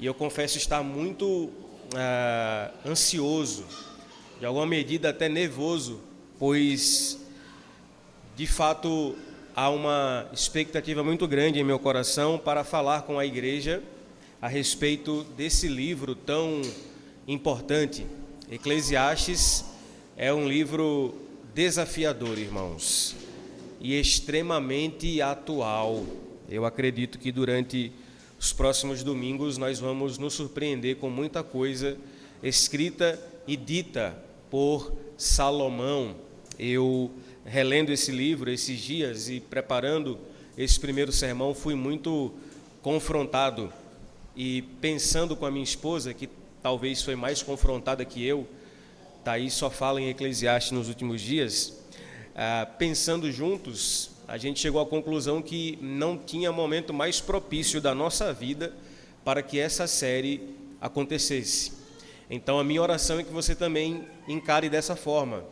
e eu confesso estar muito ansioso, de alguma medida até nervoso, pois de fato há uma expectativa muito grande em meu coração para falar com a igreja a respeito desse livro tão importante. Eclesiastes é um livro desafiador, irmãos, e extremamente atual. Eu acredito que durante os próximos domingos nós vamos nos surpreender com muita coisa escrita e dita por Salomão. Eu, relendo esse livro esses dias e preparando esse primeiro sermão, fui muito confrontado e pensando com a minha esposa, que talvez foi mais confrontada que eu, Thaís só fala em Eclesiastes nos últimos dias, pensando juntos, a gente chegou à conclusão que não tinha momento mais propício da nossa vida para que essa série acontecesse. Então a minha oração é que você também encare dessa forma.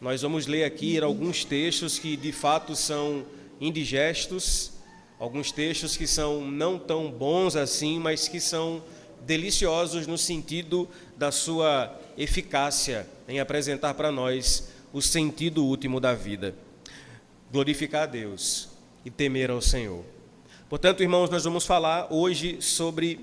Nós vamos ler aqui alguns textos que de fato são indigestos, alguns textos que são não tão bons assim, mas que são deliciosos no sentido da sua eficácia em apresentar para nós o sentido último da vida. Glorificar a Deus e temer ao Senhor. Portanto, irmãos, nós vamos falar hoje sobre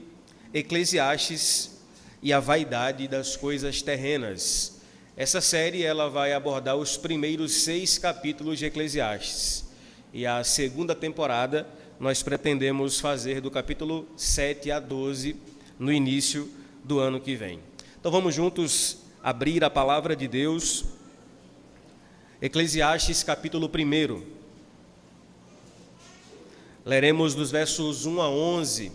Eclesiastes e a vaidade das coisas terrenas. Essa série ela vai abordar os primeiros 6 capítulos de Eclesiastes. E a segunda temporada nós pretendemos fazer do capítulo 7 a 12 no início do ano que vem. Então vamos juntos abrir a palavra de Deus. Eclesiastes capítulo 1. Leremos dos versos 1 a 11.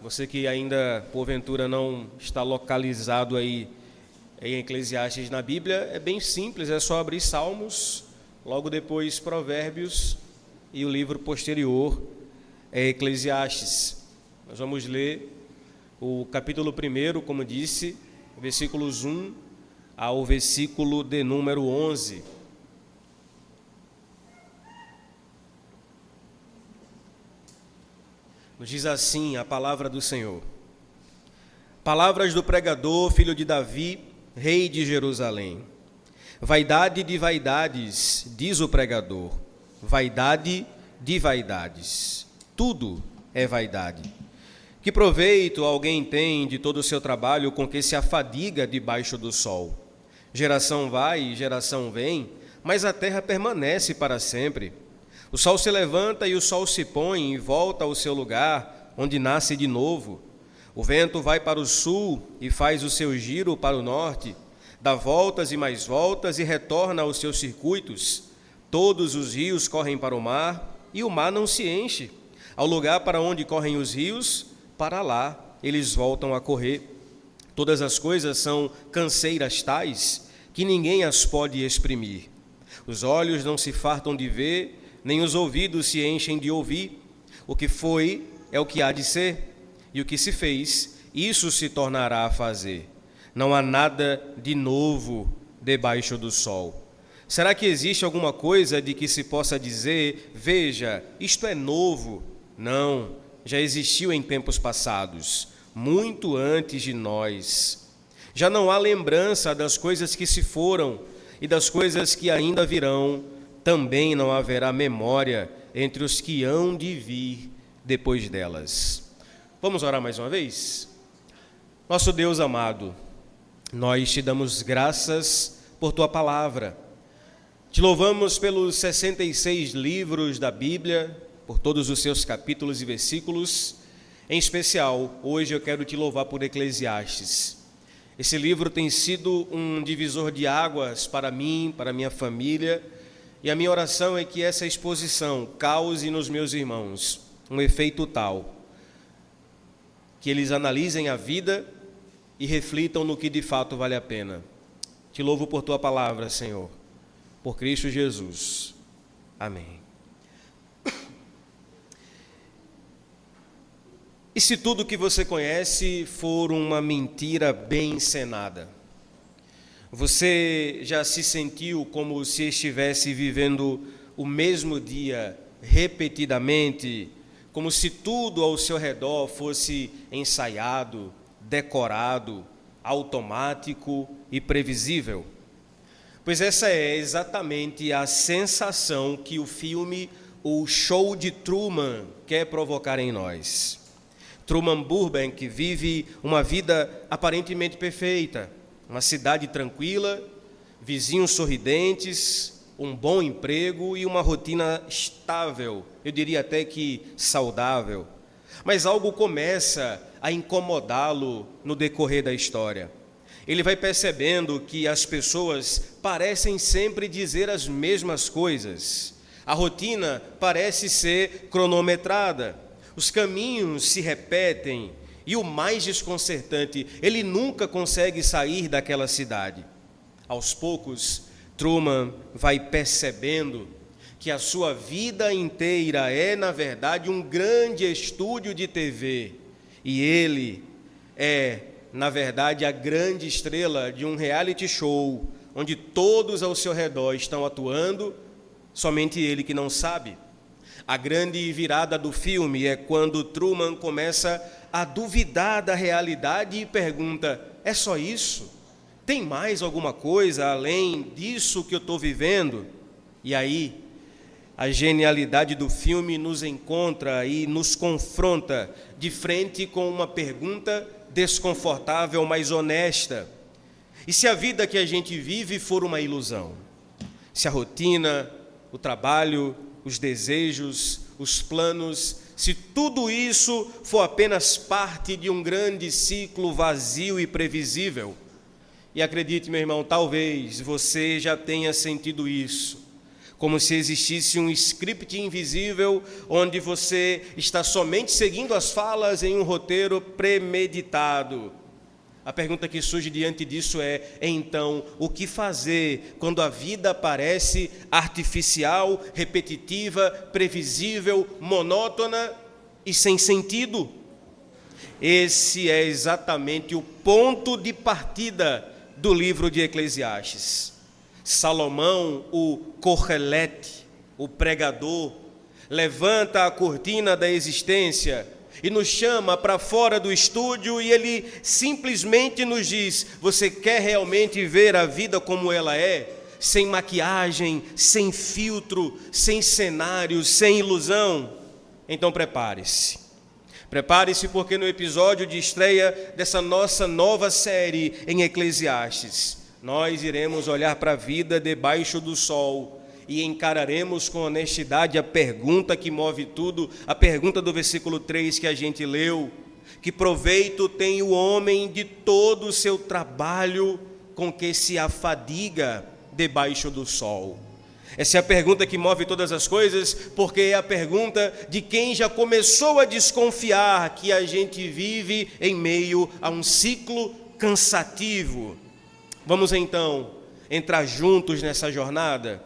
Você que ainda, porventura, não está localizado aí em Eclesiastes na Bíblia, é bem simples, é só abrir Salmos, logo depois Provérbios e o livro posterior é Eclesiastes. Nós vamos ler o capítulo 1, como disse, versículos 1 ao versículo de número 11. Nos diz assim a palavra do Senhor. Palavras do pregador, filho de Davi, rei de Jerusalém. Vaidade de vaidades, diz o pregador, vaidade de vaidades. Tudo é vaidade. Que proveito alguém tem de todo o seu trabalho com que se afadiga debaixo do sol? Geração vai e geração vem, mas a terra permanece para sempre. O sol se levanta e o sol se põe e volta ao seu lugar, onde nasce de novo. O vento vai para o sul e faz o seu giro para o norte, dá voltas e mais voltas e retorna aos seus circuitos. Todos os rios correm para o mar e o mar não se enche. Ao lugar para onde correm os rios, para lá eles voltam a correr. Todas as coisas são canseiras tais que ninguém as pode exprimir. Os olhos não se fartam de ver, nem os ouvidos se enchem de ouvir. O que foi é o que há de ser, e o que se fez, isso se tornará a fazer. Não há nada de novo debaixo do sol. Será que existe alguma coisa de que se possa dizer, veja, isto é novo? Não, já existiu em tempos passados, muito antes de nós. Já não há lembrança das coisas que se foram e das coisas que ainda virão, também não haverá memória entre os que hão de vir depois delas. Vamos orar mais uma vez? Nosso Deus amado, nós te damos graças por tua palavra. Te louvamos pelos 66 livros da Bíblia, por todos os seus capítulos e versículos. Em especial, hoje eu quero te louvar por Eclesiastes. Esse livro tem sido um divisor de águas para mim, para minha família, e a minha oração é que essa exposição cause nos meus irmãos um efeito tal, que eles analisem a vida e reflitam no que de fato vale a pena. Te louvo por tua palavra, Senhor, por Cristo Jesus. Amém. E se tudo que você conhece for uma mentira bem encenada? Você já se sentiu como se estivesse vivendo o mesmo dia repetidamente, como se tudo ao seu redor fosse ensaiado, decorado, automático e previsível. Pois essa é exatamente a sensação que o filme O Show de Truman quer provocar em nós. Truman Burbank vive uma vida aparentemente perfeita, uma cidade tranquila, vizinhos sorridentes, um bom emprego e uma rotina estável, eu diria até que saudável. Mas algo começa a incomodá-lo no decorrer da história. Ele vai percebendo que as pessoas parecem sempre dizer as mesmas coisas. A rotina parece ser cronometrada, os caminhos se repetem e o mais desconcertante, ele nunca consegue sair daquela cidade. Aos poucos, Truman vai percebendo que a sua vida inteira é, na verdade, um grande estúdio de TV e ele é, na verdade, a grande estrela de um reality show onde todos ao seu redor estão atuando, somente ele que não sabe. A grande virada do filme é quando Truman começa a duvidar da realidade e pergunta: é só isso? Tem mais alguma coisa além disso que eu estou vivendo? E aí, a genialidade do filme nos encontra e nos confronta de frente com uma pergunta desconfortável, mas honesta. E se a vida que a gente vive for uma ilusão? Se a rotina, o trabalho, os desejos, os planos, se tudo isso for apenas parte de um grande ciclo vazio e previsível? E acredite, meu irmão, talvez você já tenha sentido isso, como se existisse um script invisível onde você está somente seguindo as falas em um roteiro premeditado. A pergunta que surge diante disso é: então, o que fazer quando a vida parece artificial, repetitiva, previsível, monótona e sem sentido? Esse é exatamente o ponto de partida do livro de Eclesiastes. Salomão, o Correlete, o pregador, levanta a cortina da existência e nos chama para fora do estúdio e ele simplesmente nos diz: você quer realmente ver a vida como ela é? Sem maquiagem, sem filtro, sem cenário, sem ilusão? Então prepare-se. Prepare-se, porque no episódio de estreia dessa nossa nova série em Eclesiastes, nós iremos olhar para a vida debaixo do sol e encararemos com honestidade a pergunta que move tudo, a pergunta do versículo 3 que a gente leu: que proveito tem o homem de todo o seu trabalho com que se afadiga debaixo do sol? Essa é a pergunta que move todas as coisas, porque é a pergunta de quem já começou a desconfiar que a gente vive em meio a um ciclo cansativo. Vamos então entrar juntos nessa jornada?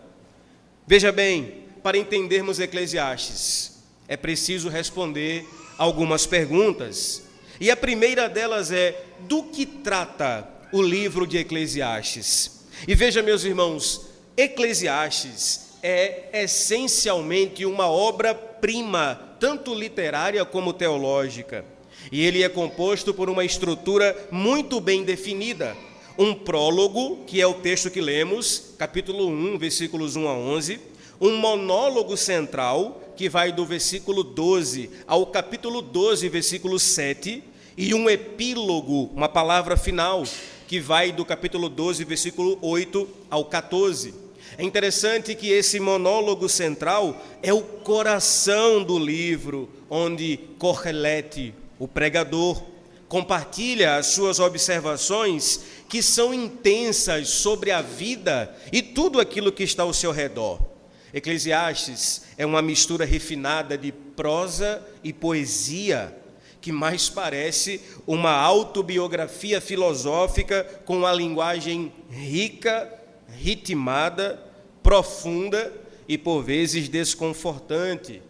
Veja bem, para entendermos Eclesiastes, é preciso responder algumas perguntas. E a primeira delas é: do que trata o livro de Eclesiastes? E veja, meus irmãos, Eclesiastes é essencialmente uma obra-prima, tanto literária como teológica. E ele é composto por uma estrutura muito bem definida. Um prólogo, que é o texto que lemos, capítulo 1, versículos 1 a 11. Um monólogo central, que vai do versículo 12 ao capítulo 12, versículo 7. E um epílogo, uma palavra final, que vai do capítulo 12, versículo 8 ao 14. É interessante que esse monólogo central é o coração do livro, onde Correlete, o pregador, compartilha as suas observações, que são intensas sobre a vida e tudo aquilo que está ao seu redor. Eclesiastes é uma mistura refinada de prosa e poesia, que mais parece uma autobiografia filosófica com uma linguagem rica, ritmada, profunda e por vezes desconfortante.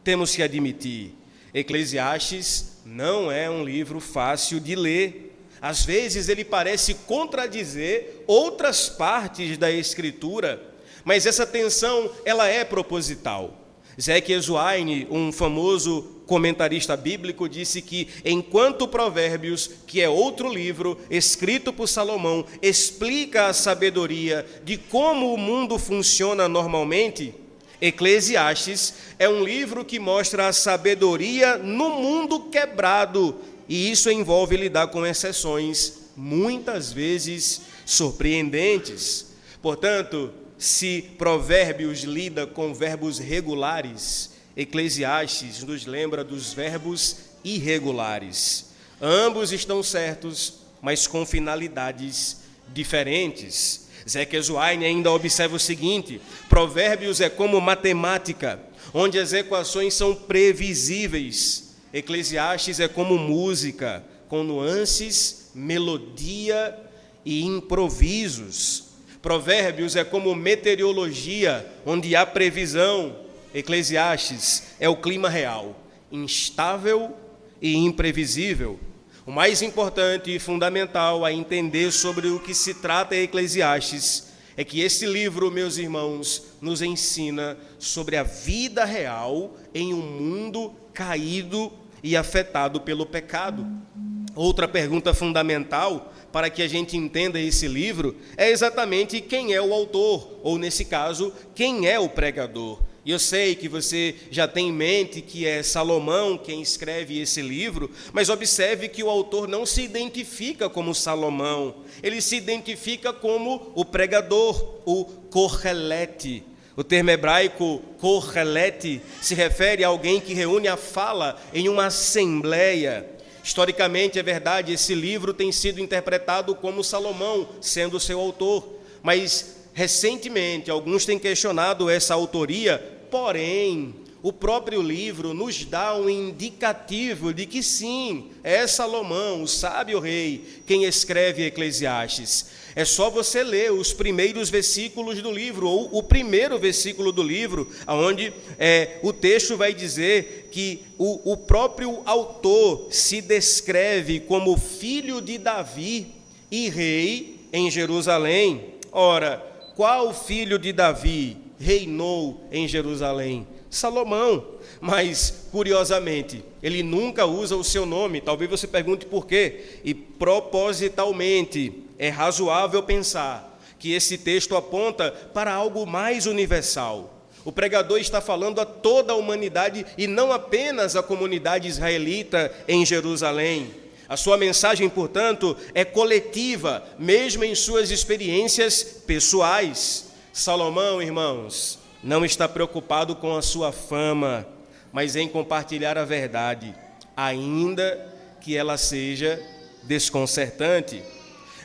Temos que admitir, Eclesiastes não é um livro fácil de ler. Às vezes ele parece contradizer outras partes da Escritura, mas essa tensão ela é proposital. Zeke Ezuaine, um famoso comentarista bíblico, disse que enquanto Provérbios, que é outro livro escrito por Salomão, explica a sabedoria de como o mundo funciona normalmente, Eclesiastes é um livro que mostra a sabedoria no mundo quebrado, e isso envolve lidar com exceções, muitas vezes surpreendentes. Portanto, se Provérbios lida com verbos regulares, Eclesiastes nos lembra dos verbos irregulares. Ambos estão certos, mas com finalidades diferentes. Zeke Ezuaine ainda observa o seguinte: Provérbios é como matemática, onde as equações são previsíveis. Eclesiastes é como música, com nuances, melodia e improvisos. Provérbios é como meteorologia, onde há previsão. Eclesiastes é o clima real, instável e imprevisível. O mais importante e fundamental a entender sobre o que se trata Eclesiastes é que esse livro, meus irmãos, nos ensina sobre a vida real em um mundo caído e afetado pelo pecado. Outra pergunta fundamental para que a gente entenda esse livro é exatamente quem é o autor, ou nesse caso, quem é o pregador. E eu sei que você já tem em mente que é Salomão quem escreve esse livro, mas observe que o autor não se identifica como Salomão, ele se identifica como o pregador, o Kohelet. O termo hebraico Kohelet se refere a alguém que reúne a fala em uma assembleia. Historicamente, é verdade, esse livro tem sido interpretado como Salomão sendo seu autor, mas recentemente alguns têm questionado essa autoria. Porém, o próprio livro nos dá um indicativo de que sim, é Salomão, o sábio rei, quem escreve Eclesiastes. É só você ler os primeiros versículos do livro, ou o primeiro versículo do livro, onde o texto vai dizer que o próprio autor se descreve como filho de Davi e rei em Jerusalém. Ora, qual filho de Davi reinou em Jerusalém? Salomão. Mas, curiosamente, ele nunca usa o seu nome. Talvez você pergunte por quê. E propositalmente é razoável pensar que esse texto aponta para algo mais universal. O pregador está falando a toda a humanidade e não apenas à comunidade israelita em Jerusalém. A sua mensagem, portanto, é coletiva, mesmo em suas experiências pessoais. Salomão, irmãos, não está preocupado com a sua fama, mas em compartilhar a verdade, ainda que ela seja desconcertante.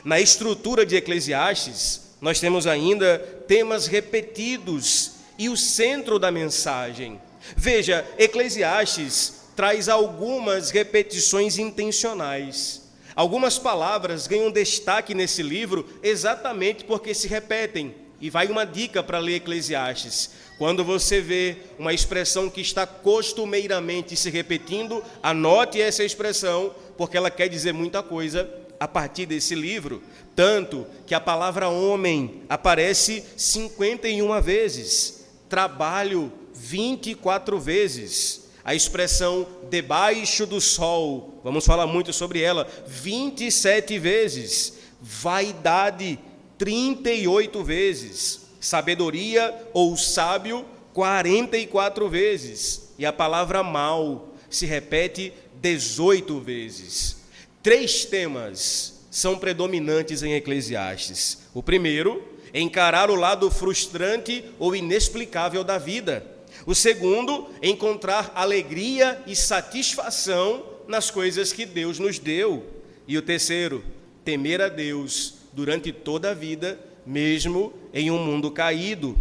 Na estrutura de Eclesiastes, nós temos ainda temas repetidos e o centro da mensagem. Veja, Eclesiastes traz algumas repetições intencionais. Algumas palavras ganham destaque nesse livro exatamente porque se repetem. E vai uma dica para ler Eclesiastes. Quando você vê uma expressão que está costumeiramente se repetindo, anote essa expressão, porque ela quer dizer muita coisa a partir desse livro. Tanto que a palavra homem aparece 51 vezes, trabalho 24 vezes, a expressão debaixo do sol, vamos falar muito sobre ela, 27 vezes, vaidade 38 vezes, sabedoria ou sábio 44 vezes, e a palavra mal se repete 18 vezes. 3 temas são predominantes em Eclesiastes. O primeiro, encarar o lado frustrante ou inexplicável da vida. O segundo, encontrar alegria e satisfação nas coisas que Deus nos deu. E o terceiro, temer a Deus durante toda a vida, mesmo em um mundo caído.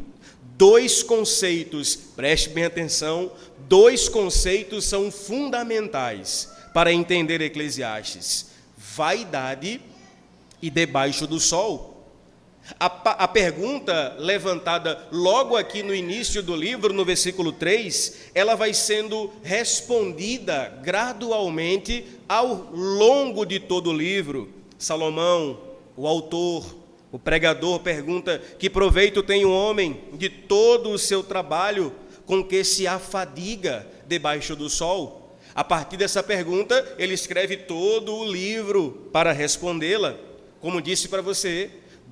2 conceitos, preste bem atenção, 2 conceitos são fundamentais para entender Eclesiastes: vaidade e debaixo do sol. A pergunta levantada logo aqui no início do livro, no versículo 3, ela vai sendo respondida gradualmente ao longo de todo o livro. Salomão, o autor, o pregador, pergunta: que proveito tem o homem de todo o seu trabalho? com que se afadiga debaixo do sol? A partir dessa pergunta, ele escreve todo o livro para respondê-la. Como disse para você,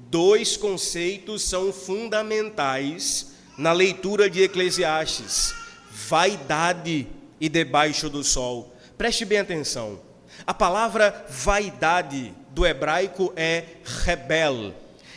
2 conceitos são fundamentais na leitura de Eclesiastes: vaidade e debaixo do sol. Preste bem atenção. A palavra vaidade do hebraico é rebel.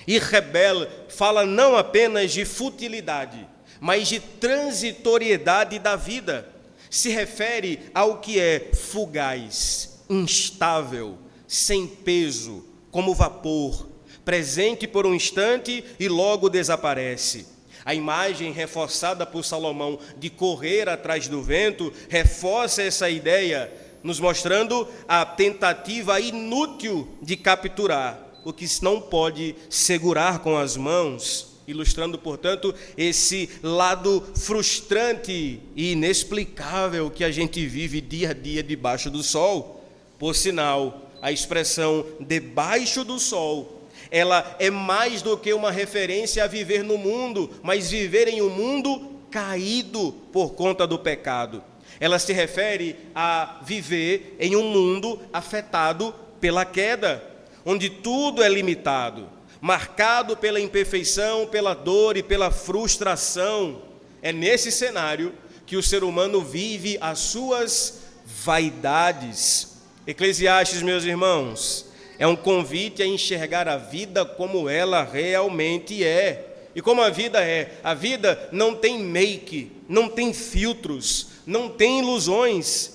E rebel fala não apenas de futilidade, mas de transitoriedade da vida. Se refere ao que é fugaz, instável, sem peso, como vapor, presente por um instante e logo desaparece. A imagem reforçada por Salomão de correr atrás do vento reforça essa ideia, nos mostrando a tentativa inútil de capturar o que não pode segurar com as mãos, ilustrando, portanto, esse lado frustrante e inexplicável que a gente vive dia a dia debaixo do sol. Por sinal, a expressão debaixo do sol, ela é mais do que uma referência a viver no mundo, mas viver em um mundo caído por conta do pecado. Ela se refere a viver em um mundo afetado pela queda, onde tudo é limitado, marcado pela imperfeição, pela dor e pela frustração. É nesse cenário que o ser humano vive as suas vaidades. Eclesiastes, meus irmãos, é um convite a enxergar a vida como ela realmente é. E como a vida não tem make, não tem filtros, não tem ilusões.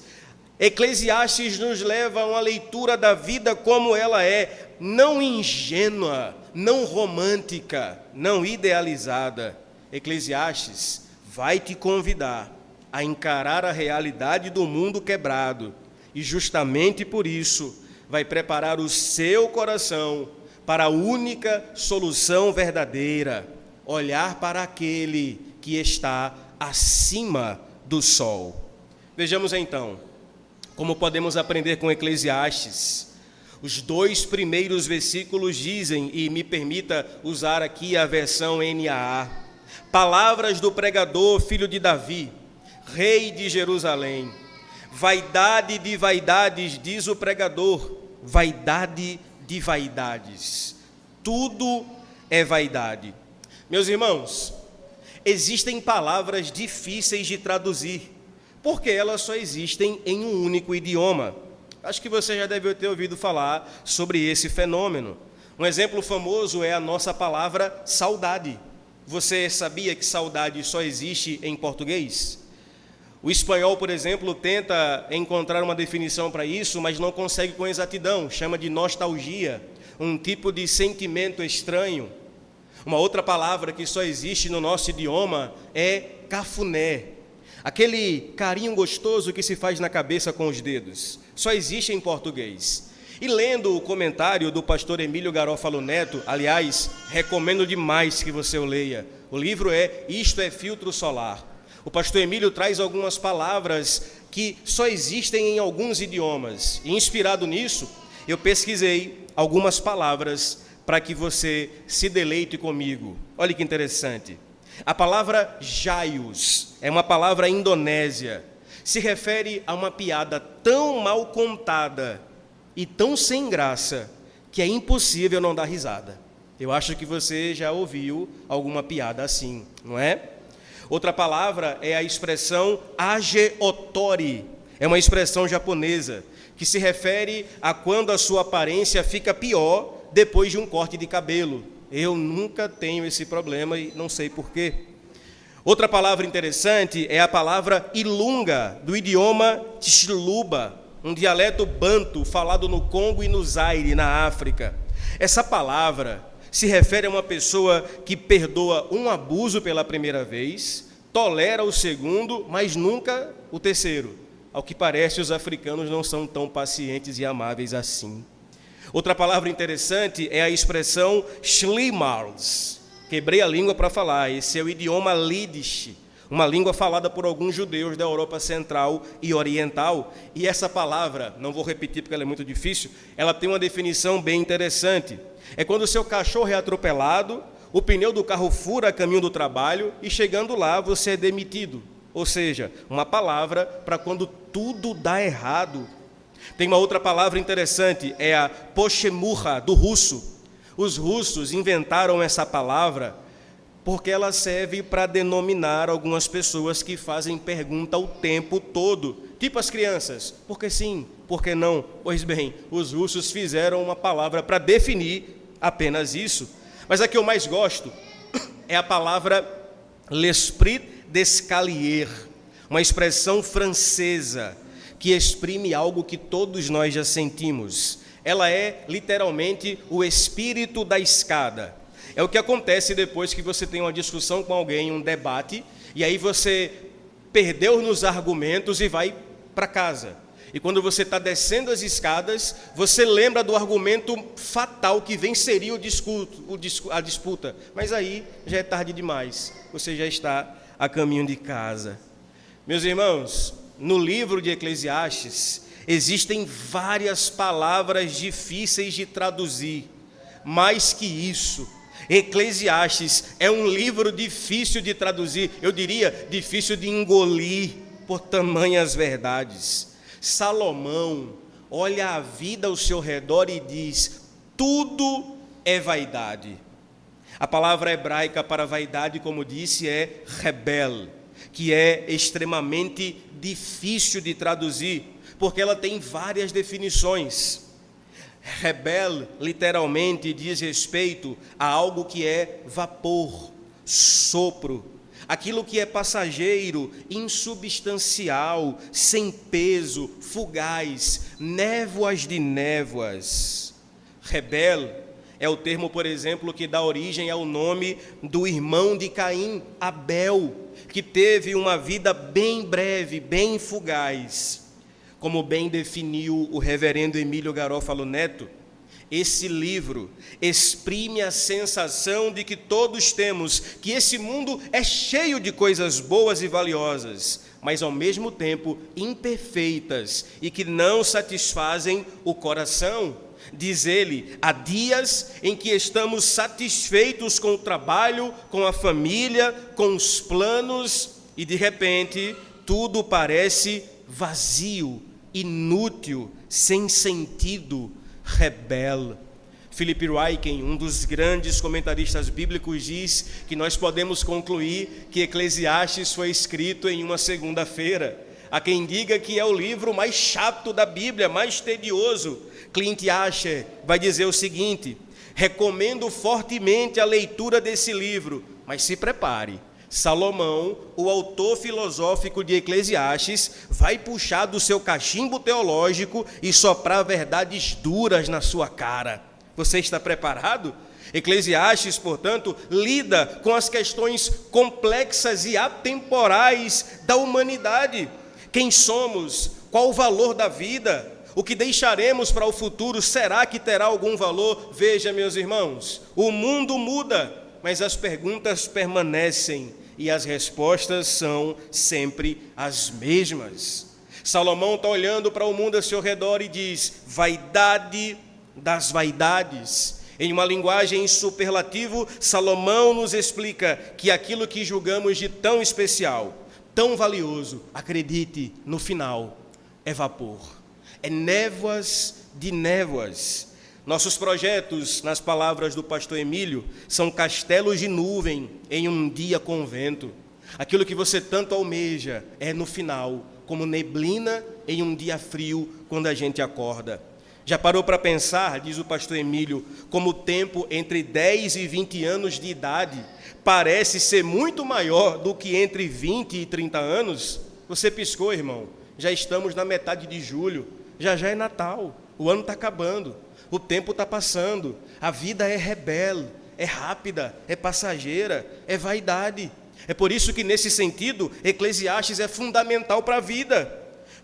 Eclesiastes nos leva a uma leitura da vida como ela é, não ingênua, não romântica, não idealizada. Eclesiastes vai te convidar a encarar a realidade do mundo quebrado e justamente por isso vai preparar o seu coração para a única solução verdadeira: olhar para aquele que está acima do sol. Vejamos então como podemos aprender com Eclesiastes. Os 2 primeiros versículos dizem, e me permita usar aqui a versão NAA: palavras do pregador, filho de Davi, rei de Jerusalém. Vaidade de vaidades, diz o pregador, vaidade de vaidades. Tudo é vaidade. Meus irmãos, existem palavras difíceis de traduzir, porque elas só existem em um único idioma. Acho que você já deve ter ouvido falar sobre esse fenômeno. Um exemplo famoso é a nossa palavra saudade. Você sabia que saudade só existe em português? O espanhol, por exemplo, tenta encontrar uma definição para isso, mas não consegue com exatidão. Chama de nostalgia, um tipo de sentimento estranho. Uma outra palavra que só existe no nosso idioma é cafuné. Aquele carinho gostoso que se faz na cabeça com os dedos. Só existe em português. E lendo o comentário do pastor Emílio Garofalo Neto, aliás, recomendo demais que você o leia. O livro é Isto é Filtro Solar. O pastor Emílio traz algumas palavras que só existem em alguns idiomas. E inspirado nisso, eu pesquisei algumas palavras para que você se deleite comigo. Olha que interessante. A palavra jaius é uma palavra indonésia. Se refere a uma piada tão mal contada e tão sem graça que é impossível não dar risada. Eu acho que você já ouviu alguma piada assim, não é? Outra palavra é a expressão ageotori. É uma expressão japonesa que se refere a quando a sua aparência fica pior depois de um corte de cabelo. Eu nunca tenho esse problema e não sei porquê. Outra palavra interessante é a palavra ilunga, do idioma Tshiluba, um dialeto banto falado no Congo e no Zaire, na África. Essa palavra se refere a uma pessoa que perdoa um abuso pela primeira vez, tolera o segundo, mas nunca o terceiro. Ao que parece, os africanos não são tão pacientes e amáveis assim. Outra palavra interessante é a expressão shlimals. Quebrei a língua para falar. Esse é o idioma Yiddish, uma língua falada por alguns judeus da Europa Central e Oriental. E essa palavra, não vou repetir porque ela é muito difícil, ela tem uma definição bem interessante. É quando o seu cachorro é atropelado, o pneu do carro fura a caminho do trabalho e chegando lá você é demitido. ou seja, uma palavra para quando tudo dá errado. Tem uma outra palavra interessante, é a pochemurra, do russo. Os russos inventaram essa palavra porque ela serve para denominar algumas pessoas que fazem pergunta o tempo todo, tipo as crianças, por que sim, por que não? Pois bem, os russos fizeram uma palavra para definir apenas isso. Mas a que eu mais gosto é a palavra l'esprit d'escalier, uma expressão francesa que exprime algo que todos nós já sentimos. Ela é literalmente o espírito da escada. É o que acontece depois que você tem uma discussão com alguém, um debate, e aí você perdeu nos argumentos e vai para casa. E quando você está descendo as escadas, você lembra do argumento fatal que venceria a disputa. Mas aí já é tarde demais, você já está a caminho de casa. Meus irmãos, no livro de Eclesiastes, existem várias palavras difíceis de traduzir. Mais que isso, Eclesiastes é um livro difícil de traduzir, eu diria difícil de engolir por tamanhas verdades. Salomão olha a vida ao seu redor e diz: tudo é vaidade. A palavra hebraica para vaidade, como disse, é rebel, que é extremamente difícil de traduzir, porque ela tem várias definições. Rebel, literalmente, diz respeito a algo que é vapor, sopro, aquilo que é passageiro, insubstancial, sem peso, fugaz, névoas de névoas. Rebel é o termo, por exemplo, que dá origem ao nome do irmão de Caim, Abel, que teve uma vida bem breve, bem fugaz. Como bem definiu o reverendo Emílio Garófalo Neto, esse livro exprime a sensação de que todos temos, que esse mundo é cheio de coisas boas e valiosas, mas ao mesmo tempo imperfeitas e que não satisfazem o coração. Diz ele, há dias em que estamos satisfeitos com o trabalho, com a família, com os planos, e de repente tudo parece vazio, inútil, sem sentido, rebelde. Philip Ryken, um dos grandes comentaristas bíblicos, diz que nós podemos concluir que Eclesiastes foi escrito em uma segunda-feira. Há quem diga que é o livro mais chato da Bíblia, mais tedioso. Clint Asher vai dizer o seguinte: recomendo fortemente a leitura desse livro, mas se prepare. Salomão, o autor filosófico de Eclesiastes, vai puxar do seu cachimbo teológico e soprar verdades duras na sua cara. Você está preparado? Eclesiastes, portanto, lida com as questões complexas e atemporais da humanidade. Quem somos? Qual o valor da vida? O que deixaremos para o futuro? Será que terá algum valor? Veja, meus irmãos, o mundo muda, mas as perguntas permanecem e as respostas são sempre as mesmas. Salomão está olhando para o mundo ao seu redor e diz: vaidade das vaidades. Em uma linguagem superlativo, Salomão nos explica que aquilo que julgamos de tão especial, tão valioso, acredite, no final, é vapor, é névoas de névoas. Nossos projetos, nas palavras do pastor Emílio, são castelos de nuvem em um dia com vento. Aquilo que você tanto almeja é no final, como neblina em um dia frio, quando a gente acorda. Já parou para pensar, diz o pastor Emílio, como o tempo entre 10 e 20 anos de idade parece ser muito maior do que entre 20 e 30 anos? Você piscou, irmão. Já estamos na metade de julho. Já é Natal. O ano está acabando. O tempo está passando. A vida é rebelde, é rápida, é passageira, é vaidade. É por isso que, nesse sentido, Eclesiastes é fundamental para a vida,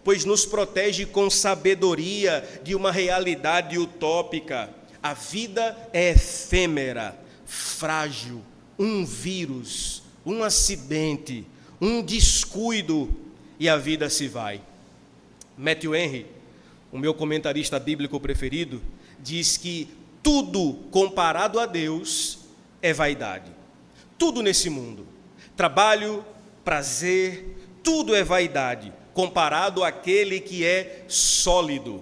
pois nos protege com sabedoria de uma realidade utópica. A vida é efêmera, frágil, um vírus, um acidente, um descuido, e a vida se vai. Matthew Henry, o meu comentarista bíblico preferido, diz que tudo comparado a Deus é vaidade. Tudo nesse mundo, trabalho, prazer, tudo é vaidade, comparado àquele que é sólido.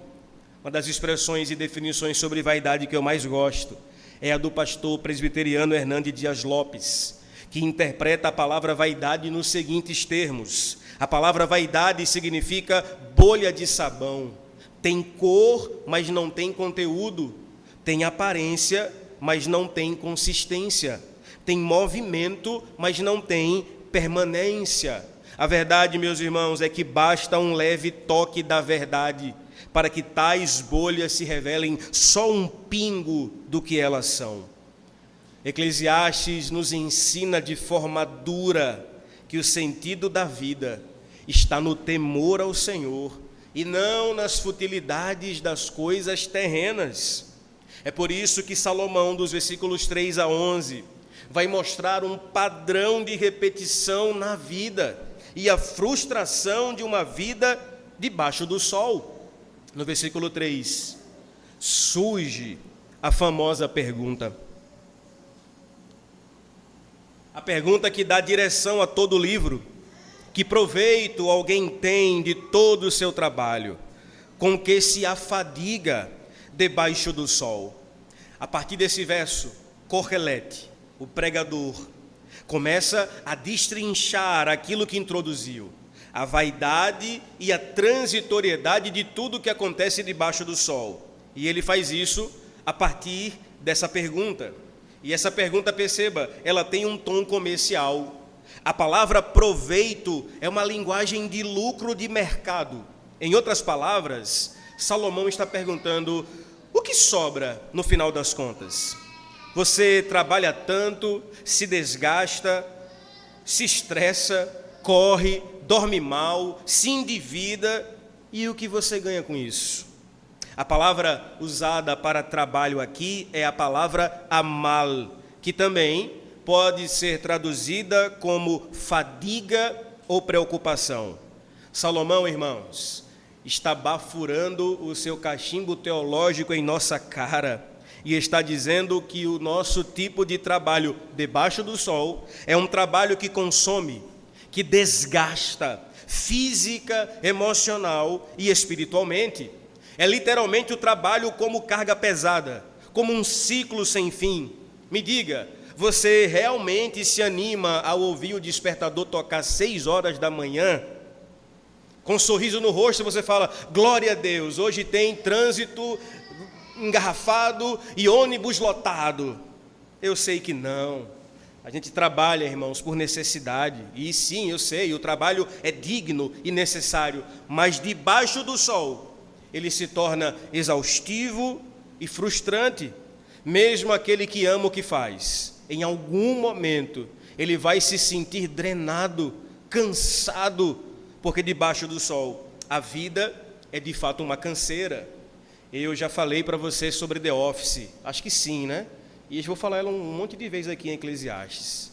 Uma das expressões e definições sobre vaidade que eu mais gosto é a do pastor presbiteriano Hernande Dias Lopes, que interpreta a palavra vaidade nos seguintes termos. A palavra vaidade significa bolha de sabão. Tem cor, mas não tem conteúdo. Tem aparência, mas não tem consistência. Tem movimento, mas não tem permanência. A verdade, meus irmãos, é que basta um leve toque da verdade para que tais bolhas se revelem só um pingo do que elas são. Eclesiastes nos ensina de forma dura que o sentido da vida está no temor ao Senhor e não nas futilidades das coisas terrenas. É por isso que Salomão, dos versículos 3 a 11, vai mostrar um padrão de repetição na vida e a frustração de uma vida debaixo do sol. No versículo 3, surge a famosa pergunta. A pergunta que dá direção a todo o livro: que proveito alguém tem de todo o seu trabalho, com que se afadiga debaixo do sol? A partir desse verso, Correlete, o pregador, começa a destrinchar aquilo que introduziu, a vaidade e a transitoriedade de tudo que acontece debaixo do sol. E ele faz isso a partir dessa pergunta. E essa pergunta, perceba, ela tem um tom comercial. A palavra proveito é uma linguagem de lucro de mercado. Em outras palavras, Salomão está perguntando: o que sobra no final das contas? Você trabalha tanto, se desgasta, se estressa, corre, dorme mal, se endivida, e o que você ganha com isso? A palavra usada para trabalho aqui é a palavra amal, que também pode ser traduzida como fadiga ou preocupação. Salomão, irmãos, está bafurando o seu cachimbo teológico em nossa cara e está dizendo que o nosso tipo de trabalho debaixo do sol é um trabalho que consome, que desgasta física, emocional e espiritualmente. É literalmente o trabalho como carga pesada, como um ciclo sem fim. Me diga, você realmente se anima ao ouvir o despertador tocar 6 horas da manhã? Com um sorriso no rosto você fala: glória a Deus, hoje tem trânsito engarrafado e ônibus lotado. Eu sei que não. A gente trabalha, irmãos, por necessidade. E sim, eu sei, o trabalho é digno e necessário. Mas debaixo do sol, ele se torna exaustivo e frustrante. Mesmo aquele que ama o que faz, em algum momento, ele vai se sentir drenado, cansado, porque debaixo do sol, a vida é de fato uma canseira. Eu já falei para você sobre The Office, acho que sim, né? E eu vou falar ela um monte de vezes aqui em Eclesiastes.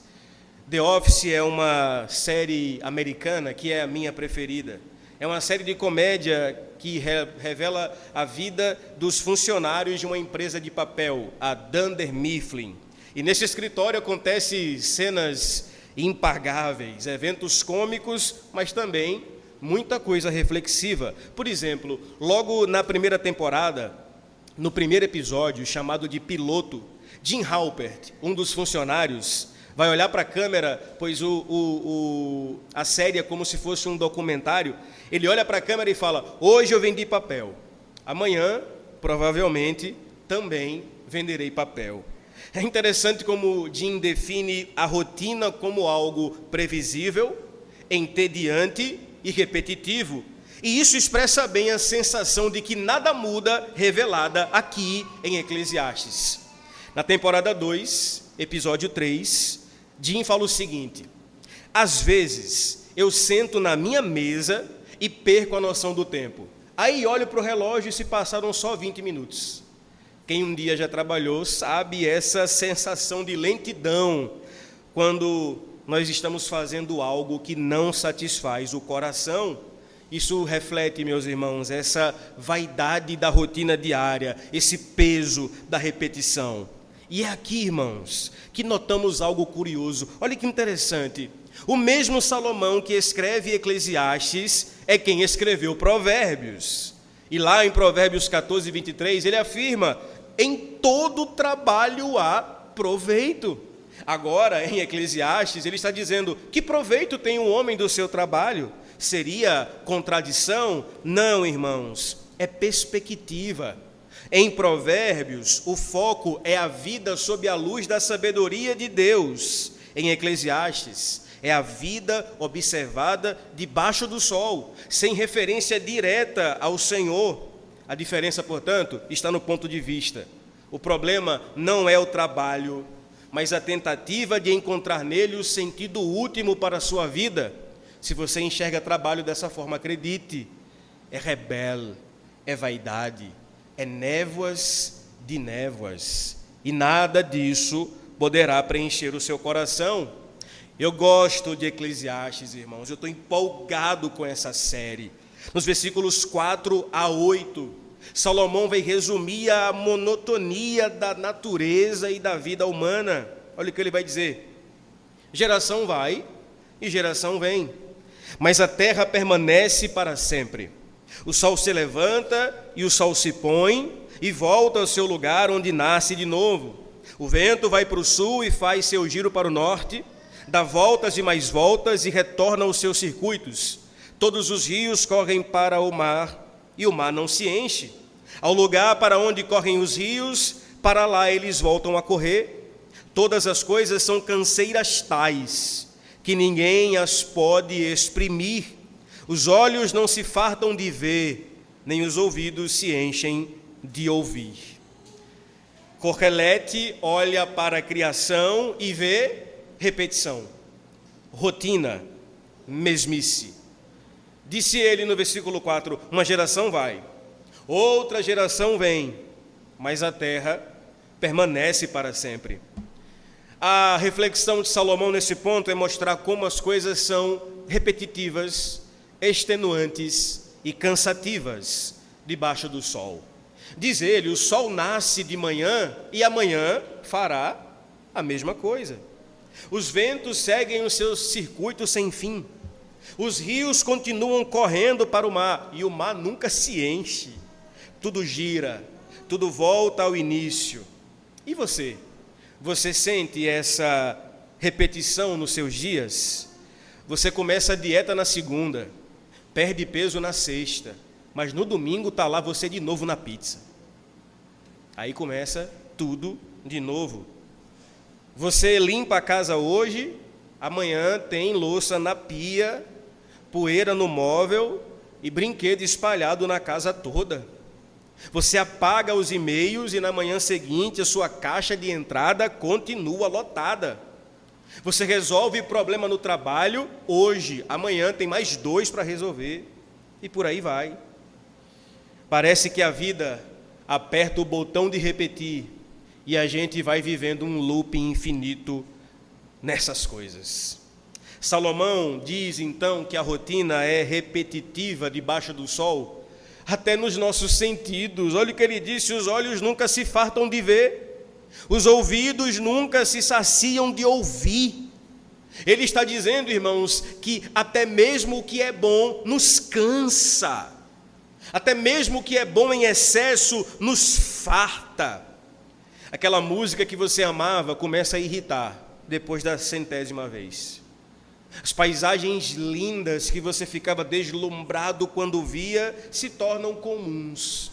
The Office é uma série americana que é a minha preferida. É uma série de comédia que revela a vida dos funcionários de uma empresa de papel, a Dunder Mifflin. E nesse escritório acontecem cenas impagáveis, eventos cômicos, mas também muita coisa reflexiva. Por exemplo, logo na primeira temporada, no primeiro episódio, chamado de Piloto, Jim Halpert, um dos funcionários, vai olhar para a câmera, pois a série é como se fosse um documentário. Ele olha para a câmera e fala: hoje eu vendi papel, amanhã, provavelmente, também venderei papel. É interessante como Jim define a rotina como algo previsível, entediante e repetitivo. E isso expressa bem a sensação de que nada muda revelada aqui em Eclesiastes. Na temporada 2, episódio 3, Jim fala o seguinte: às vezes eu sento na minha mesa e perco a noção do tempo. Aí olho para o relógio e se passaram só 20 minutos. Quem um dia já trabalhou sabe essa sensação de lentidão quando nós estamos fazendo algo que não satisfaz o coração. Isso reflete, meus irmãos, essa vaidade da rotina diária, esse peso da repetição. E é aqui, irmãos, que notamos algo curioso. Olha que interessante. O mesmo Salomão que escreve Eclesiastes é quem escreveu Provérbios. E lá em Provérbios 14, 23, ele afirma: em todo trabalho há proveito. Agora, em Eclesiastes, ele está dizendo: que proveito tem o homem do seu trabalho? Seria contradição? Não, irmãos, é perspectiva. Em Provérbios, o foco é a vida sob a luz da sabedoria de Deus. Em Eclesiastes, é a vida observada debaixo do sol, sem referência direta ao Senhor. A diferença, portanto, está no ponto de vista. O problema não é o trabalho, mas a tentativa de encontrar nele o sentido último para a sua vida. Se você enxerga trabalho dessa forma, acredite, é rebelde, é vaidade, é névoas de névoas, e nada disso poderá preencher o seu coração. Eu gosto de Eclesiastes, irmãos, eu estou empolgado com essa série. Nos versículos 4 a 8, Salomão vai resumir a monotonia da natureza e da vida humana. Olha o que ele vai dizer: geração vai e geração vem, mas a terra permanece para sempre. O sol se levanta e o sol se põe e volta ao seu lugar onde nasce de novo. O vento vai para o sul e faz seu giro para o norte, dá voltas e mais voltas e retorna aos seus circuitos. Todos os rios correm para o mar e o mar não se enche. Ao lugar para onde correm os rios, para lá eles voltam a correr. Todas as coisas são canseiras tais, que ninguém as pode exprimir. Os olhos não se fartam de ver, nem os ouvidos se enchem de ouvir. Correlete olha para a criação e vê repetição, rotina, mesmice. Disse ele no versículo 4, uma geração vai, outra geração vem, mas a terra permanece para sempre. A reflexão de Salomão nesse ponto é mostrar como as coisas são repetitivas, extenuantes e cansativas debaixo do sol. Diz ele, o sol nasce de manhã e amanhã fará a mesma coisa. Os ventos seguem os seus circuitos sem fim. Os rios continuam correndo para o mar e o mar nunca se enche. Tudo gira, tudo volta ao início. E você? Você sente essa repetição nos seus dias? Você começa a dieta na segunda, perde peso na sexta, mas no domingo está lá você de novo na pizza. Aí começa tudo de novo. Você limpa a casa hoje, amanhã tem louça na pia, poeira no móvel e brinquedo espalhado na casa toda. Você apaga os e-mails e na manhã seguinte a sua caixa de entrada continua lotada. Você resolve problema no trabalho hoje, amanhã tem mais 2 para resolver e por aí vai. Parece que a vida aperta o botão de repetir e a gente vai vivendo um loop infinito nessas coisas. Salomão diz então que a rotina é repetitiva debaixo do sol, até nos nossos sentidos. Olha o que ele disse: os olhos nunca se fartam de ver, os ouvidos nunca se saciam de ouvir. Ele está dizendo, irmãos, que até mesmo o que é bom nos cansa, até mesmo o que é bom em excesso nos farta. Aquela música que você amava começa a irritar depois da 100ª vez. As paisagens lindas que você ficava deslumbrado quando via se tornam comuns.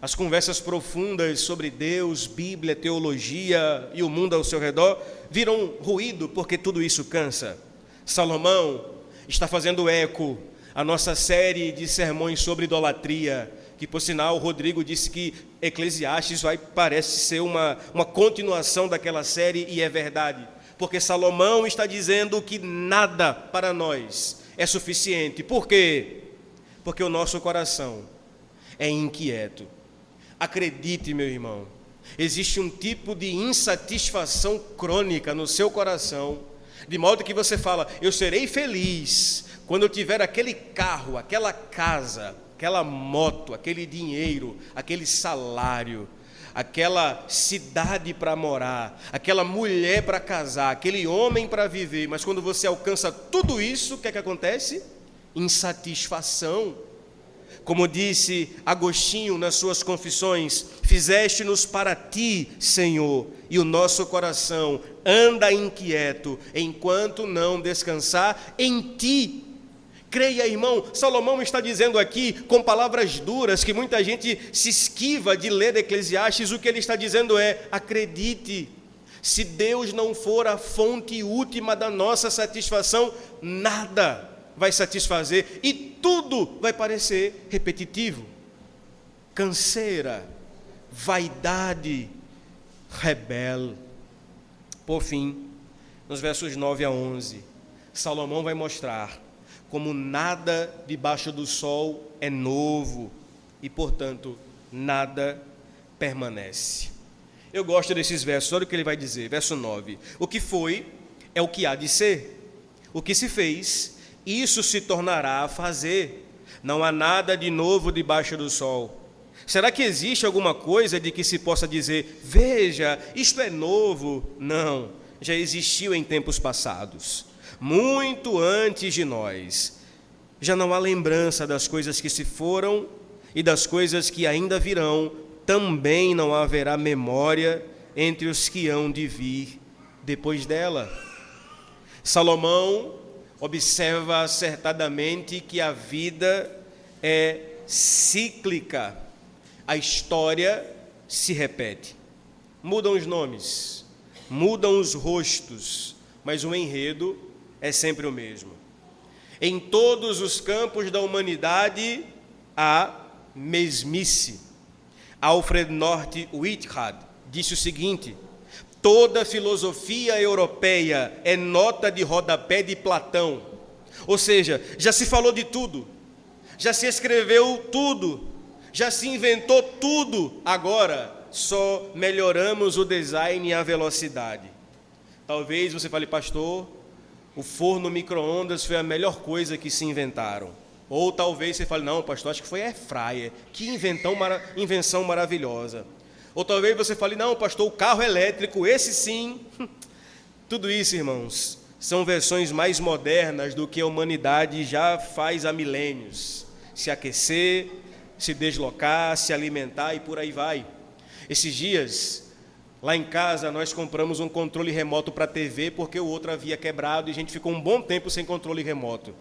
As conversas profundas sobre Deus, Bíblia, teologia e o mundo ao seu redor viram ruído porque tudo isso cansa. Salomão está fazendo eco à nossa série de sermões sobre idolatria, que por sinal o Rodrigo disse que Eclesiastes parece ser uma continuação daquela série, e é verdade. Porque Salomão está dizendo que nada para nós é suficiente. Por quê? Porque o nosso coração é inquieto. Acredite, meu irmão, existe um tipo de insatisfação crônica no seu coração, de modo que você fala: eu serei feliz quando eu tiver aquele carro, aquela casa, aquela moto, aquele dinheiro, aquele salário, aquela cidade para morar, aquela mulher para casar, aquele homem para viver. Mas quando você alcança tudo isso, o que é que acontece? Insatisfação. Como disse Agostinho nas suas confissões: fizeste-nos para ti, Senhor, e o nosso coração anda inquieto, enquanto não descansar em ti. Creia, irmão, Salomão está dizendo aqui, com palavras duras, que muita gente se esquiva de ler Eclesiastes. O que ele está dizendo é: acredite, se Deus não for a fonte última da nossa satisfação, nada vai satisfazer e tudo vai parecer repetitivo. Canseira, vaidade, rebelde. Por fim, nos versos 9 a 11, Salomão vai mostrar como nada debaixo do sol é novo e, portanto, nada permanece. Eu gosto desses versos. Olha o que ele vai dizer, verso 9: o que foi é o que há de ser, o que se fez, isso se tornará a fazer. Não há nada de novo debaixo do sol. Será que existe alguma coisa de que se possa dizer: veja, isto é novo? Não, já existiu em tempos passados, muito antes de nós. Já não há lembrança das coisas que se foram e das coisas que ainda virão. Também não haverá memória entre os que hão de vir depois dela. Salomão observa acertadamente que a vida é cíclica. A história se repete. Mudam os nomes, mudam os rostos, mas o enredo é sempre o mesmo. Em todos os campos da humanidade há mesmice. Alfred North Whitehead disse o seguinte: toda filosofia europeia é nota de rodapé de Platão. Ou seja, já se falou de tudo, já se escreveu tudo, já se inventou tudo, agora só melhoramos o design e a velocidade. Talvez você fale: pastor, o forno micro-ondas foi a melhor coisa que se inventaram. Ou talvez você fale: não, pastor, acho que foi air fryer, que invenção maravilhosa. Ou talvez você fale: não, pastor, o carro elétrico, esse sim. Tudo isso, irmãos, são versões mais modernas do que a humanidade já faz há milênios. Se aquecer, se deslocar, se alimentar e por aí vai. Esses dias, lá em casa, nós compramos um controle remoto para a TV porque o outro havia quebrado e a gente ficou um bom tempo sem controle remoto.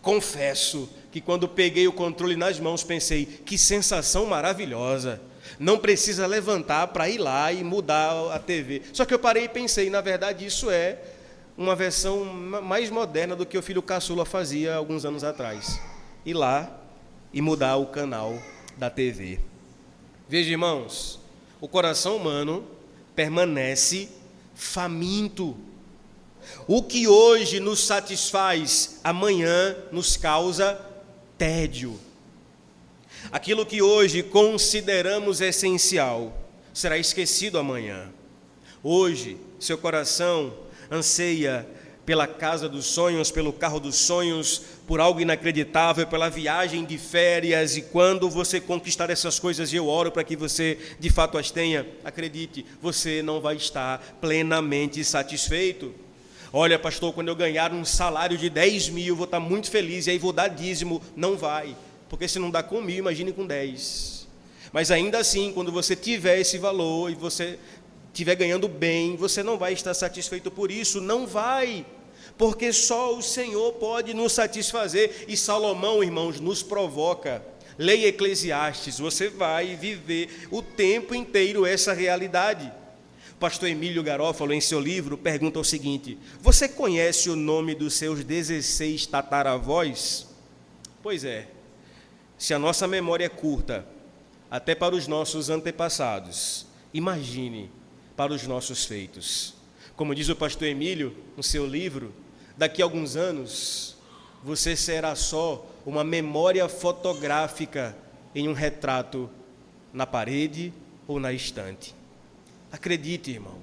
Confesso que quando peguei o controle nas mãos pensei: que sensação maravilhosa, não precisa levantar para ir lá e mudar a TV. Só que eu parei e pensei: na verdade isso é uma versão mais moderna do que o filho caçula fazia alguns anos atrás. Ir lá e mudar o canal da TV. Veja, irmãos, o coração humano permanece faminto. O que hoje nos satisfaz, amanhã nos causa tédio. Aquilo que hoje consideramos essencial será esquecido amanhã. Hoje, seu coração anseia pela casa dos sonhos, pelo carro dos sonhos, por algo inacreditável, pela viagem de férias, e quando você conquistar essas coisas, e eu oro para que você de fato as tenha, acredite, você não vai estar plenamente satisfeito. Olha, pastor, quando eu ganhar um salário de 10 mil, vou estar muito feliz, e aí vou dar dízimo. Não vai, porque se não dá com 1.000, imagine com 10. Mas ainda assim, quando você tiver esse valor, e você estiver ganhando bem, você não vai estar satisfeito por isso, não vai, porque só o Senhor pode nos satisfazer. E Salomão, irmãos, nos provoca. Leia Eclesiastes, você vai viver o tempo inteiro essa realidade. O pastor Emílio Garófalo, em seu livro, pergunta o seguinte: você conhece o nome dos seus 16 tataravós? Pois é, se a nossa memória é curta, até para os nossos antepassados, imagine para os nossos feitos. Como diz o pastor Emílio no seu livro, daqui a alguns anos, você será só uma memória fotográfica em um retrato na parede ou na estante. Acredite, irmão,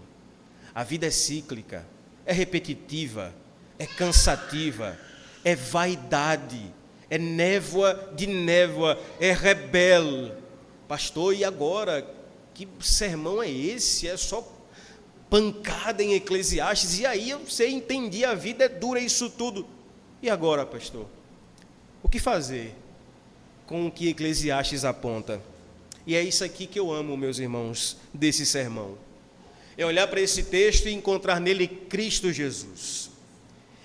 a vida é cíclica, é repetitiva, é cansativa, é vaidade, é névoa de névoa, é rebelde. Pastor, e agora? que sermão é esse? É só pancada em Eclesiastes. E aí você entendia, a vida é dura, isso tudo. E agora, pastor? O que fazer com o que Eclesiastes aponta? E é isso aqui que eu amo, meus irmãos, desse sermão. É olhar para esse texto e encontrar nele Cristo Jesus.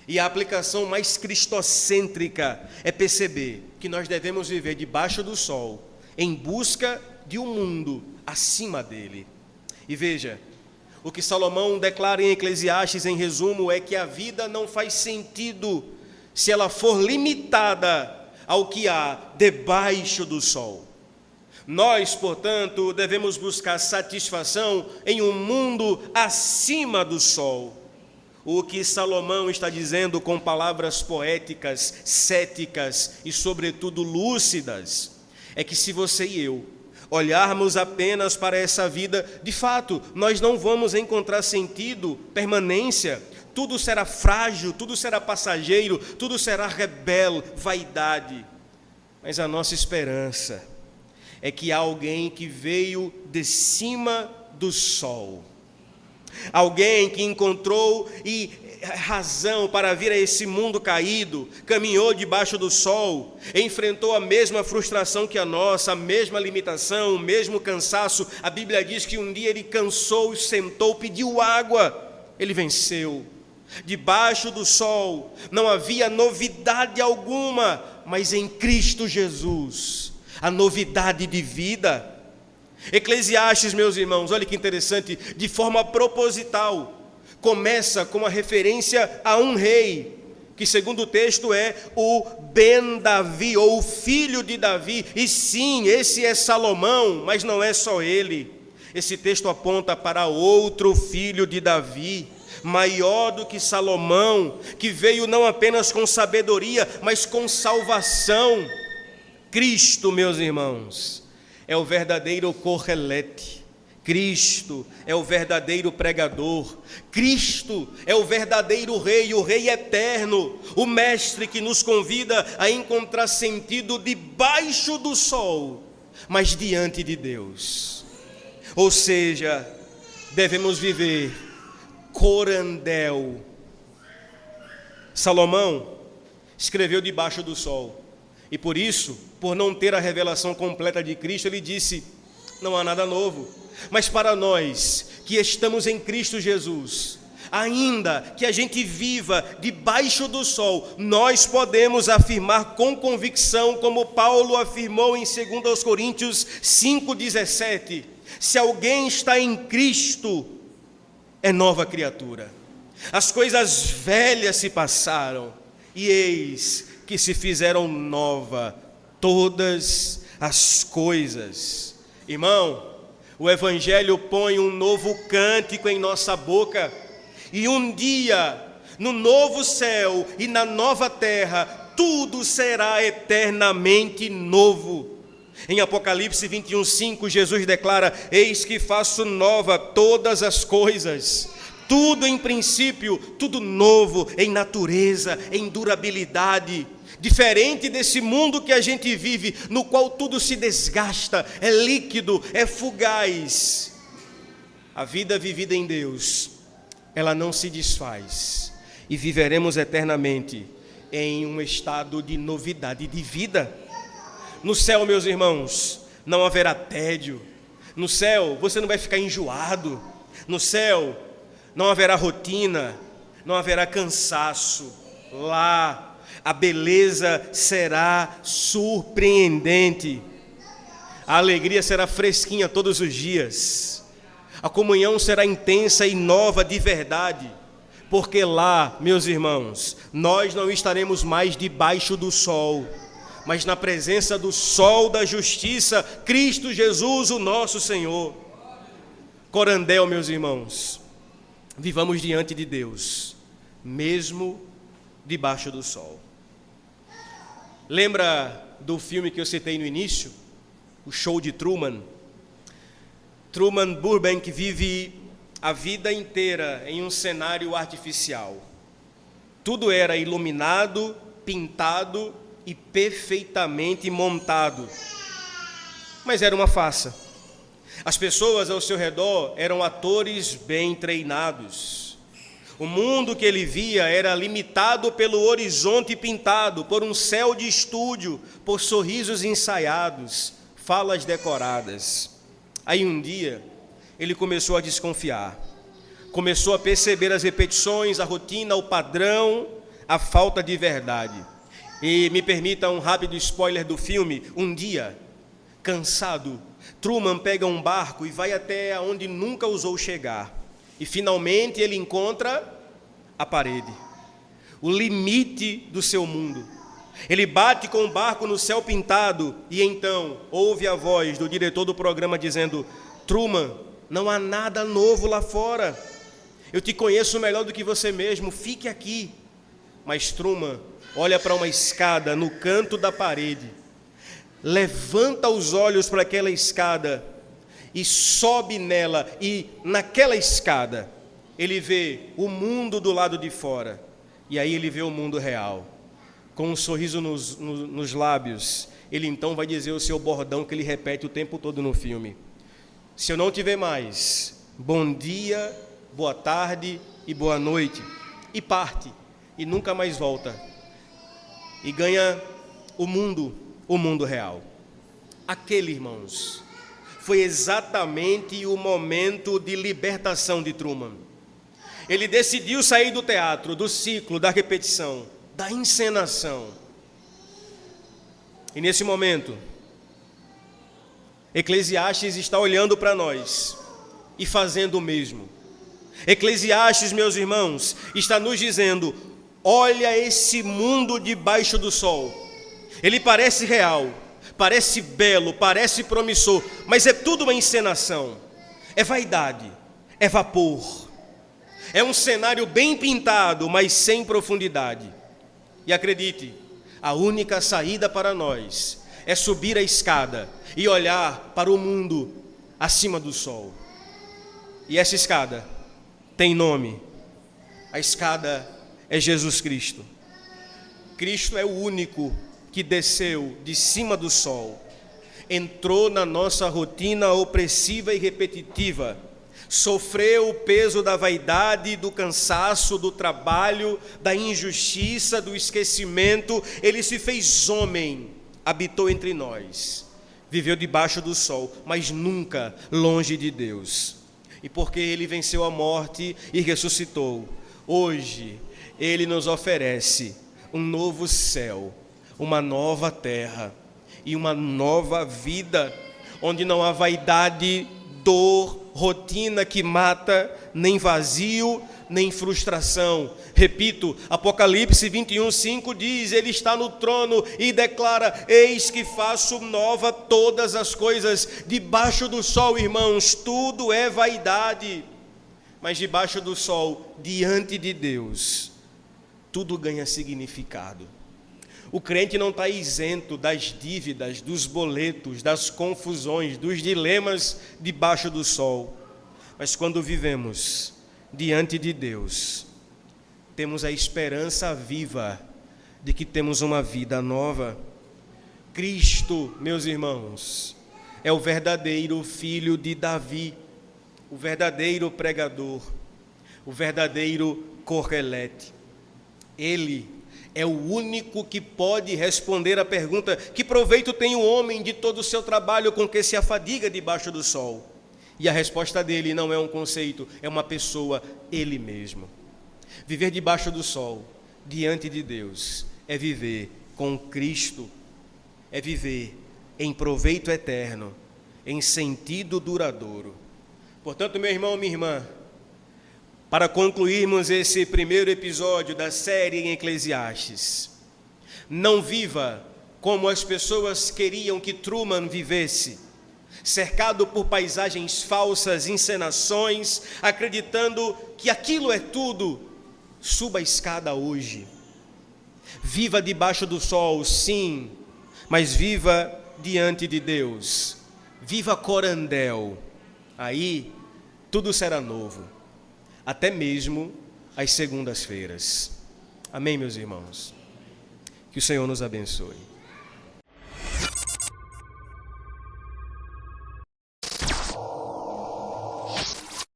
E a aplicação mais cristocêntrica é perceber que nós devemos viver debaixo do sol, em busca de um mundo acima dele. E veja, o que Salomão declara em Eclesiastes, em resumo, é que a vida não faz sentido se ela for limitada ao que há debaixo do sol. Nós, portanto, devemos buscar satisfação em um mundo acima do sol. O que Salomão está dizendo com palavras poéticas, céticas e, sobretudo, lúcidas, é que se você e eu olharmos apenas para essa vida, de fato, nós não vamos encontrar sentido, permanência, tudo será frágil, tudo será passageiro, tudo será rebelde, vaidade. Mas a nossa esperança é que há alguém que veio de cima do sol, alguém que encontrou razão para vir a esse mundo caído, caminhou debaixo do sol, enfrentou a mesma frustração que a nossa, a mesma limitação, o mesmo cansaço. A Bíblia diz que um dia ele cansou, sentou, pediu água, ele venceu. Debaixo do sol não havia novidade alguma, mas em Cristo Jesus a novidade de vida. Eclesiastes, meus irmãos, olha que interessante, de forma proposital, começa com uma referência a um rei, que segundo o texto é o Ben-Davi, ou o filho de Davi. E sim, esse é Salomão, mas não é só ele. Esse texto aponta para outro filho de Davi, maior do que Salomão, que veio não apenas com sabedoria, mas com salvação. Cristo, meus irmãos, é o verdadeiro Correlete. Cristo é o verdadeiro pregador. Cristo é o verdadeiro rei, o rei eterno, o mestre que nos convida a encontrar sentido debaixo do sol, mas diante de Deus. Ou seja, devemos viver corandel. Salomão escreveu debaixo do sol. E por isso, por não ter a revelação completa de Cristo, ele disse, não há nada novo. Mas para nós, que estamos em Cristo Jesus, ainda que a gente viva debaixo do sol, nós podemos afirmar com convicção, como Paulo afirmou em 2 Coríntios 5,17, se alguém está em Cristo, é nova criatura. As coisas velhas se passaram, e eis que se fizeram nova todas as coisas. Irmão, o Evangelho põe um novo cântico em nossa boca, e um dia, no novo céu e na nova terra, tudo será eternamente novo. Em Apocalipse 21:5, Jesus declara, eis que faço nova todas as coisas. Tudo em princípio, tudo novo em natureza, em durabilidade. Diferente desse mundo que a gente vive, no qual tudo se desgasta, é líquido, é fugaz. A vida vivida em Deus, ela não se desfaz, e viveremos eternamente em um estado de novidade de vida. No céu, meus irmãos, não haverá tédio. No céu, você não vai ficar enjoado. No céu, não haverá rotina, não haverá cansaço. Lá, a beleza será surpreendente. A alegria será fresquinha todos os dias. A comunhão será intensa e nova de verdade. Porque lá, meus irmãos, nós não estaremos mais debaixo do sol, mas na presença do sol da justiça, Cristo Jesus, o nosso Senhor. Corandel, meus irmãos, vivamos diante de Deus, mesmo debaixo do sol. Lembra do filme que eu citei no início? O Show de Truman? Truman Burbank vive a vida inteira em um cenário artificial. Tudo era iluminado, pintado e perfeitamente montado. Mas era uma farsa. As pessoas ao seu redor eram atores bem treinados. O mundo que ele via era limitado pelo horizonte pintado, por um céu de estúdio, por sorrisos ensaiados, falas decoradas. Aí um dia, ele começou a desconfiar. Começou a perceber as repetições, a rotina, o padrão, a falta de verdade. E me permita um rápido spoiler do filme. Um dia, cansado, Truman pega um barco e vai até onde nunca ousou chegar. E finalmente ele encontra a parede, o limite do seu mundo. Ele bate com o barco no céu pintado e então ouve a voz do diretor do programa dizendo: Truman, não há nada novo lá fora. Eu te conheço melhor do que você mesmo, fique aqui. Mas Truman olha para uma escada no canto da parede, levanta os olhos para aquela escada e sobe nela, e naquela escada ele vê o mundo do lado de fora, e aí ele vê o mundo real. Com um sorriso nos lábios, ele então vai dizer o seu bordão que ele repete o tempo todo no filme: se eu não te ver mais, bom dia, boa tarde e boa noite. E parte, e nunca mais volta, e ganha o mundo real. Aquele, irmãos, foi exatamente o momento de libertação de Truman. Ele decidiu sair do teatro, do ciclo, da repetição, da encenação. E nesse momento, Eclesiastes está olhando para nós e fazendo o mesmo. Eclesiastes, meus irmãos, está nos dizendo: olha esse mundo debaixo do sol. Ele parece real, parece belo, parece promissor, mas é tudo uma encenação. É vaidade, é vapor. É um cenário bem pintado, mas sem profundidade. E acredite, a única saída para nós é subir a escada e olhar para o mundo acima do sol. E essa escada tem nome. A escada é Jesus Cristo. Cristo é o único que desceu de cima do sol, entrou na nossa rotina opressiva e repetitiva, sofreu o peso da vaidade, do cansaço, do trabalho, da injustiça, do esquecimento. Ele se fez homem, habitou entre nós, viveu debaixo do sol, mas nunca longe de Deus. E porque ele venceu a morte e ressuscitou, hoje ele nos oferece um novo céu, uma nova terra e uma nova vida, onde não há vaidade, dor, rotina que mata, nem vazio, nem frustração. Repito, Apocalipse 21:5 diz: ele está no trono e declara: eis que faço nova todas as coisas. Debaixo do sol, irmãos, tudo é vaidade, mas debaixo do sol, diante de Deus, tudo ganha significado. O crente não está isento das dívidas, dos boletos, das confusões, dos dilemas debaixo do sol. Mas quando vivemos diante de Deus, temos a esperança viva de que temos uma vida nova. Cristo, meus irmãos, é o verdadeiro filho de Davi, o verdadeiro pregador, o verdadeiro Correlete. Ele é o único que pode responder a pergunta: que proveito tem o homem de todo o seu trabalho com que se afadiga debaixo do sol? E a resposta dele não é um conceito, é uma pessoa, ele mesmo. Viver debaixo do sol, diante de Deus, é viver com Cristo, é viver em proveito eterno, em sentido duradouro. Portanto, meu irmão, minha irmã, para concluirmos esse primeiro episódio da série em Eclesiastes, não viva como as pessoas queriam que Truman vivesse, cercado por paisagens falsas, encenações, acreditando que aquilo é tudo. Suba a escada hoje. Viva debaixo do sol, sim, mas viva diante de Deus. Viva corandel. Aí tudo será novo, até mesmo às segundas-feiras. Amém, meus irmãos? Que o Senhor nos abençoe.